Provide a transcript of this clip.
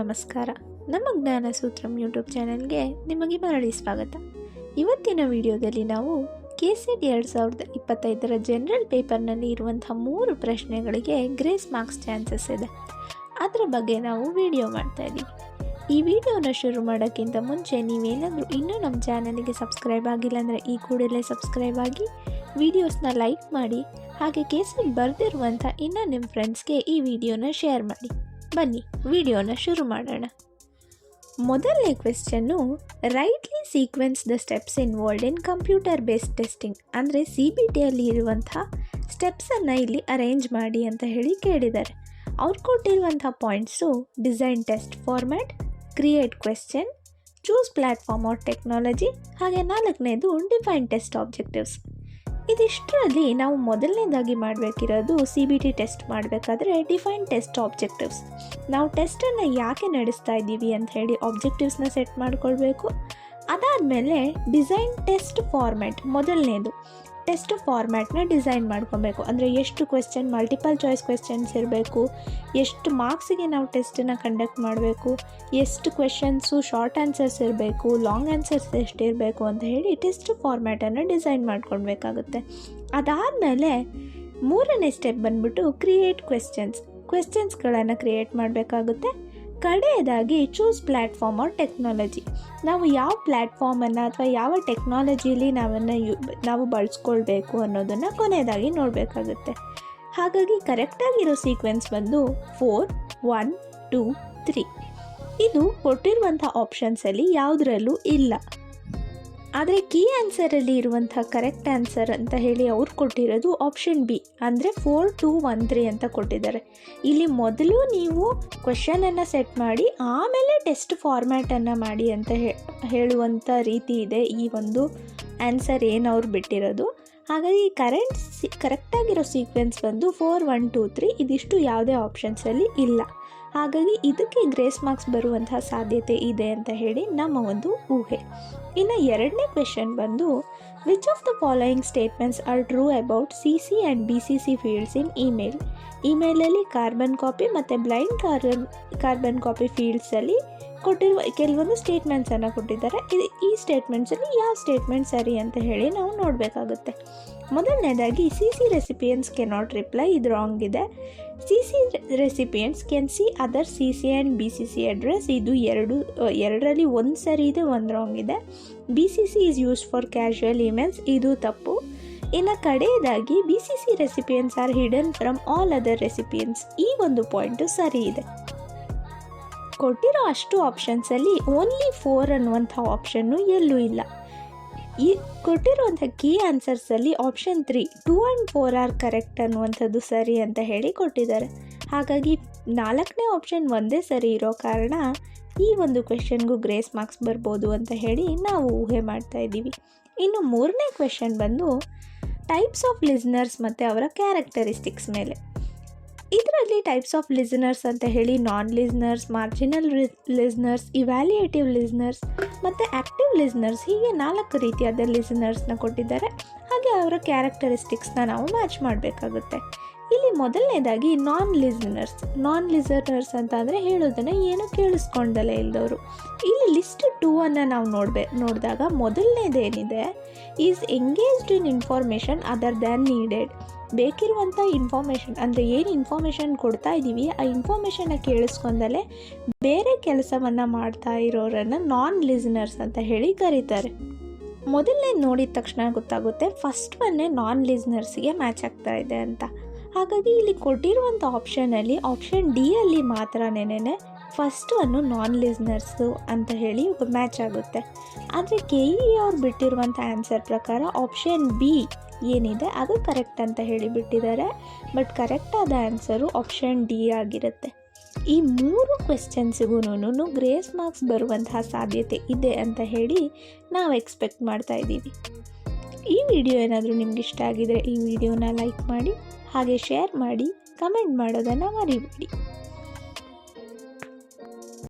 ನಮಸ್ಕಾರ. ನಮ್ಮ ಜ್ಞಾನಸೂತ್ರಂ ಯೂಟ್ಯೂಬ್ ಚಾನೆಲ್ಗೆ ನಿಮಗೆ ಮರಳಿ ಸ್ವಾಗತ. ಇವತ್ತಿನ ವಿಡಿಯೋದಲ್ಲಿ ನಾವು KCET 2025ರ ಜನರಲ್ ಪೇಪರ್ನಲ್ಲಿ ಇರುವಂಥ 3 ಪ್ರಶ್ನೆಗಳಿಗೆ ಗ್ರೇಸ್ ಮಾರ್ಕ್ಸ್ ಚಾನ್ಸಸ್ ಇದೆ. ಅದರ ಬಗ್ಗೆ ನಾವು ವಿಡಿಯೋ ಮಾಡ್ತಾ ಇದ್ದೀವಿ. ಈ ವಿಡಿಯೋನ ಶುರು ಮಾಡೋಕ್ಕಿಂತ ಮುಂಚೆ ನೀವೇನಾದರೂ ಇನ್ನೂ ನಮ್ಮ ಚಾನಲ್ಗೆ ಸಬ್ಸ್ಕ್ರೈಬ್ ಆಗಿಲ್ಲ ಅಂದರೆ ಈ ಕೂಡಲೇ ಸಬ್ಸ್ಕ್ರೈಬ್ ಆಗಿ, ವಿಡಿಯೋಸ್ನ ಲೈಕ್ ಮಾಡಿ, ಹಾಗೆ KCET ಬರೆದಿರುವಂಥ ಇನ್ನು ನಿಮ್ಮ ಫ್ರೆಂಡ್ಸ್ಗೆ ಈ ವಿಡಿಯೋನ ಶೇರ್ ಮಾಡಿ. ಬನ್ನಿ ವಿಡಿಯೋನ ಶುರು ಮಾಡೋಣ. ಮೊದಲನೇ question, rightly sequence the steps involved in computer based testing. ಅಂದರೆ CBTಯಲ್ಲಿ ಇರುವಂಥ ಸ್ಟೆಪ್ಸನ್ನು ಇಲ್ಲಿ ಅರೇಂಜ್ ಮಾಡಿ ಅಂತ ಹೇಳಿ ಕೇಳಿದ್ದಾರೆ. ಅವ್ರು ಕೊಟ್ಟಿರುವಂಥ points design test format, create question, choose platform or technology, ಹಾಗೆ 4ನೇದು ಡಿಫೈನ್ ಟೆಸ್ಟ್ ಆಬ್ಜೆಕ್ಟಿವ್ಸ್. ಇದಿಷ್ಟರಲ್ಲಿ ನಾವು ಮೊದಲನೇದಾಗಿ ಮಾಡಬೇಕಿರೋದು CBT ಟೆಸ್ಟ್ ಮಾಡಬೇಕಾದ್ರೆ ಡಿಫೈನ್ ಟೆಸ್ಟ್ ಆಬ್ಜೆಕ್ಟಿವ್ಸ್. ನಾವು ಟೆಸ್ಟನ್ನು ಯಾಕೆ ನಡೆಸ್ತಾ ಇದ್ದೀವಿ ಅಂತ ಹೇಳಿ ಆಬ್ಜೆಕ್ಟಿವ್ಸ್ನ ಸೆಟ್ ಮಾಡ್ಕೊಳ್ಬೇಕು. ಅದಾದಮೇಲೆ ಡಿಸೈನ್ ಟೆಸ್ಟ್ ಫಾರ್ಮ್ಯಾಟ್, ಮೊದಲನೇದು ಟೆಸ್ಟ್ ಫಾರ್ಮ್ಯಾಟ್ನ ಡಿಸೈನ್ ಮಾಡ್ಕೊಬೇಕು. ಅಂದರೆ ಎಷ್ಟು ಕ್ವೆಶ್ಚನ್, ಮಲ್ಟಿಪಲ್ ಚಾಯ್ಸ್ ಕ್ವೆಶ್ಚನ್ಸ್ ಇರಬೇಕು, ಎಷ್ಟು ಮಾರ್ಕ್ಸಿಗೆ ನಾವು ಟೆಸ್ಟನ್ನು ಕಂಡಕ್ಟ್ ಮಾಡಬೇಕು, ಎಷ್ಟು ಕ್ವೆಶ್ಚನ್ಸು ಶಾರ್ಟ್ ಆನ್ಸರ್ಸ್ ಇರಬೇಕು, ಲಾಂಗ್ ಆನ್ಸರ್ಸ್ ಎಷ್ಟಿರಬೇಕು ಅಂತ ಹೇಳಿ ಟೆಸ್ಟ್ ಫಾರ್ಮ್ಯಾಟನ್ನು ಡಿಸೈನ್ ಮಾಡ್ಕೊಳ್ಬೇಕಾಗುತ್ತೆ. ಅದಾದಮೇಲೆ 3ನೇ ಸ್ಟೆಪ್ ಬಂದ್ಬಿಟ್ಟು ಕ್ರಿಯೇಟ್ ಕ್ವೆಶ್ಚನ್ಸ್ಗಳನ್ನು ಕ್ರಿಯೇಟ್ ಮಾಡಬೇಕಾಗುತ್ತೆ. ಕಡೆಯದಾಗಿ ಚೂಸ್ ಪ್ಲ್ಯಾಟ್ಫಾರ್ಮ್ ಆರ್ ಟೆಕ್ನಾಲಜಿ, ನಾವು ಯಾವ ಪ್ಲ್ಯಾಟ್ಫಾರ್ಮನ್ನು ಅಥವಾ ಯಾವ ಟೆಕ್ನಾಲಜಿಲಿ ನಾವು ಬಳಸ್ಕೊಳ್ಬೇಕು ಅನ್ನೋದನ್ನು ಕೊನೆಯದಾಗಿ ನೋಡಬೇಕಾಗುತ್ತೆ. ಹಾಗಾಗಿ ಕರೆಕ್ಟಾಗಿರೋ ಸೀಕ್ವೆನ್ಸ್ ಬಂದು 4, 1, 2, 3. ಇದು ಕೊಟ್ಟಿರುವಂಥ ಆಪ್ಷನ್ಸಲ್ಲಿ ಯಾವುದರಲ್ಲೂ ಇಲ್ಲ. ಆದರೆ ಕೀ ಆನ್ಸರಲ್ಲಿ ಇರುವಂಥ ಕರೆಕ್ಟ್ ಆನ್ಸರ್ ಅಂತ ಹೇಳಿ ಅವ್ರು ಕೊಟ್ಟಿರೋದು ಆಪ್ಷನ್ ಬಿ, ಅಂದರೆ 4, 2, 1, 3 ಅಂತ ಕೊಟ್ಟಿದ್ದಾರೆ. ಇಲ್ಲಿ ಮೊದಲು ನೀವು ಕ್ವೆಶ್ಚನನ್ನು ಸೆಟ್ ಮಾಡಿ ಆಮೇಲೆ ಟೆಸ್ಟ್ ಫಾರ್ಮ್ಯಾಟನ್ನು ಮಾಡಿ ಅಂತ ಹೇಳುವಂಥ ರೀತಿ ಇದೆ ಈ ಒಂದು ಆನ್ಸರ್ ಏನು ಅವ್ರು ಬಿಟ್ಟಿರೋದು. ಹಾಗಾಗಿ ಕರೆಕ್ಟಾಗಿರೋ ಸೀಕ್ವೆನ್ಸ್ ಬಂದು 4, 1, 2, 3 ಇದಿಷ್ಟು ಯಾವುದೇ ಆಪ್ಷನ್ಸಲ್ಲಿ ಇಲ್ಲ. ಹಾಗಾಗಿ ಇದಕ್ಕೆ ಗ್ರೇಸ್ ಮಾರ್ಕ್ಸ್ ಬರುವಂತಹ ಸಾಧ್ಯತೆ ಇದೆ ಅಂತ ಹೇಳಿ ನಮ್ಮ ಒಂದು ಊಹೆ. ಇನ್ನು 2ನೇ ಕ್ವೆಶ್ಚನ್ ಬಂದು, which of the following statements are true about CC and BCC fields in ಇಮೇಲಲ್ಲಿ ಕಾರ್ಬನ್ ಕಾಪಿ ಮತ್ತು ಬ್ಲೈಂಡ್ ಕಾರ್ಬನ್ ಕಾಪಿ ಫೀಲ್ಡ್ಸಲ್ಲಿ ಕೊಟ್ಟಿರುವ ಕೆಲವೊಂದು ಸ್ಟೇಟ್ಮೆಂಟ್ಸನ್ನು ಕೊಟ್ಟಿದ್ದಾರೆ. ಈ ಸ್ಟೇಟ್ಮೆಂಟ್ಸಲ್ಲಿ ಯಾವ ಸ್ಟೇಟ್ಮೆಂಟ್ ಸರಿ ಅಂತ ಹೇಳಿ ನಾವು ನೋಡಬೇಕಾಗುತ್ತೆ. ಮೊದಲನೇದಾಗಿ CC ರೆಸಿಪಿಯನ್ಸ್ ಕೆನಾಟ್ ರಿಪ್ಲೈ, ಇದು ರಾಂಗ್ ಇದೆ. CC recipients can see other CC and BCC address, ಇದು ಎರಡರಲ್ಲಿ ಒಂದು ಸರಿ ಇದೆ, ಒಂದು ರಾಂಗ್ ಇದೆ. BCC is used for casual emails, ಇದು ತಪ್ಪು. ಇನ್ನು ಕಡೆಯದಾಗಿ BCC recipients are hidden from all other recipients, ಈ ಒಂದು ಪಾಯಿಂಟು ಸರಿ ಇದೆ. ಕೊಟ್ಟಿರೋ ಅಷ್ಟು ಆಪ್ಷನ್ಸಲ್ಲಿ ಓನ್ಲಿ 4 ಅನ್ನುವಂಥ ಆಪ್ಷನ್ನು ಎಲ್ಲೂ ಇಲ್ಲ. ಈ ಕೊಟ್ಟಿರುವಂಥ ಕೀ ಆನ್ಸರ್ಸಲ್ಲಿ ಆಪ್ಷನ್ 3, 2 and 4 ಆರ್ ಕರೆಕ್ಟ್ ಅನ್ನುವಂಥದ್ದು ಸರಿ ಅಂತ ಹೇಳಿ ಕೊಟ್ಟಿದ್ದಾರೆ. ಹಾಗಾಗಿ 4ನೇ ಆಪ್ಷನ್ ಒಂದೇ ಸರಿ ಇರೋ ಕಾರಣ ಈ ಒಂದು ಕ್ವೆಶ್ಚನ್ಗೂ ಗ್ರೇಸ್ ಮಾರ್ಕ್ಸ್ ಬರ್ಬೋದು ಅಂತ ಹೇಳಿ ನಾವು ಊಹೆ ಮಾಡ್ತಾ ಇದ್ದೀವಿ. ಇನ್ನು 3ನೇ ಕ್ವೆಶ್ಚನ್ ಬಂದು ಟೈಪ್ಸ್ ಆಫ್ ಲಿಸ್ನರ್ಸ್ ಮತ್ತು ಅವರ ಕ್ಯಾರೆಕ್ಟರಿಸ್ಟಿಕ್ಸ್ ಮೇಲೆ. ಇದರಲ್ಲಿ ಟೈಪ್ಸ್ ಆಫ್ ಲಿಸ್ನರ್ಸ್ ಅಂತ ಹೇಳಿ ನಾನ್ ಲಿಸ್ನರ್ಸ್, ಮಾರ್ಜಿನಲ್ ಲಿಸ್ನರ್ಸ್, ಇವ್ಯಾಲ್ಯೂಯೇಟಿವ್ ಲಿಸ್ನರ್ಸ್ ಮತ್ತು ಆ್ಯಕ್ಟಿವ್ ಲಿಸ್ನರ್ಸ್, ಹೀಗೆ 4 ರೀತಿಯಾದ ಲಿಸ್ನರ್ಸ್ನ ಕೊಟ್ಟಿದ್ದಾರೆ. ಹಾಗೆ ಅವರ ಕ್ಯಾರೆಕ್ಟರಿಸ್ಟಿಕ್ಸ್ನ ನಾವು ಮ್ಯಾಚ್ ಮಾಡಬೇಕಾಗುತ್ತೆ. ಇಲ್ಲಿ ಮೊದಲನೇದಾಗಿ ನಾನ್ ಲಿಸನರ್ಸ್ ಅಂತ ಅಂದರೆ ಹೇಳೋದನ್ನು ಏನು ಕೇಳಿಸ್ಕೊಂಡಲೇ ಇಲ್ಲದವರು. ಇಲ್ಲಿ ಲಿಸ್ಟ್ 2 ನಾವು ನೋಡಿದಾಗ ಮೊದಲನೇದೇನಿದೆ, is engaged in information other than needed. ಬೇಕಿರುವಂಥ ಇನ್ಫಾರ್ಮೇಷನ್ ಅಂದರೆ ಏನು ಇನ್ಫಾರ್ಮೇಷನ್ ಕೊಡ್ತಾ ಇದ್ದೀವಿ ಆ ಇನ್ಫಾರ್ಮೇಷನ್ನ ಕೇಳಿಸ್ಕೊಂಡಲೇ ಬೇರೆ ಕೆಲಸವನ್ನು ಮಾಡ್ತಾ ಇರೋರನ್ನು ನಾನ್ ಲಿಸನರ್ಸ್ ಅಂತ ಹೇಳಿ ಕರೀತಾರೆ. ಮೊದಲನೇ ನೋಡಿದ ತಕ್ಷಣ ಗೊತ್ತಾಗುತ್ತೆ ಫಸ್ಟ್ ಒನ್ನೇ ನಾನ್ ಲಿಸನರ್ಸ್ಗೆ ಮ್ಯಾಚ್ ಆಗ್ತಾ ಇದೆ ಅಂತ. ಹಾಗಾಗಿ ಇಲ್ಲಿ ಕೊಟ್ಟಿರುವಂಥ ಆಪ್ಷನಲ್ಲಿ ಆಪ್ಷನ್ ಡಿಯಲ್ಲಿ ಮಾತ್ರನೇ ಫಸ್ಟ್ ಒನ್ನು ನಾನ್ ಲಿಸ್ನರ್ಸು ಅಂತ ಹೇಳಿ ಮ್ಯಾಚ್ ಆಗುತ್ತೆ. ಆದರೆ KE ಅವ್ರು ಬಿಟ್ಟಿರುವಂಥ ಆನ್ಸರ್ ಪ್ರಕಾರ ಆಪ್ಷನ್ ಬಿ ಏನಿದೆ ಅದು ಕರೆಕ್ಟ್ ಅಂತ ಹೇಳಿ ಬಿಟ್ಟಿದ್ದಾರೆ. ಬಟ್ ಕರೆಕ್ಟಾದ ಆನ್ಸರು ಆಪ್ಷನ್ ಡಿ ಆಗಿರುತ್ತೆ. ಈ 3 ಕ್ವೆಶ್ಚನ್ಸಿಗೂ ಗ್ರೇಸ್ ಮಾರ್ಕ್ಸ್ ಬರುವಂತಹ ಸಾಧ್ಯತೆ ಇದೆ ಅಂತ ಹೇಳಿ ನಾವು ಎಕ್ಸ್ಪೆಕ್ಟ್ ಮಾಡ್ತಾ ಇದ್ದೀವಿ. ಈ ವಿಡಿಯೋ ಏನಾದರೂ ನಿಮ್ಗೆ ಇಷ್ಟ ಆಗಿದರೆ ಈ ವಿಡಿಯೋನ ಲೈಕ್ ಮಾಡಿ, ಹಾಗೆ ಶೇರ್ ಮಾಡಿ, ಕಮೆಂಟ್ ಮಾಡೋದನ್ನು ಮರಿಬೇಡಿ.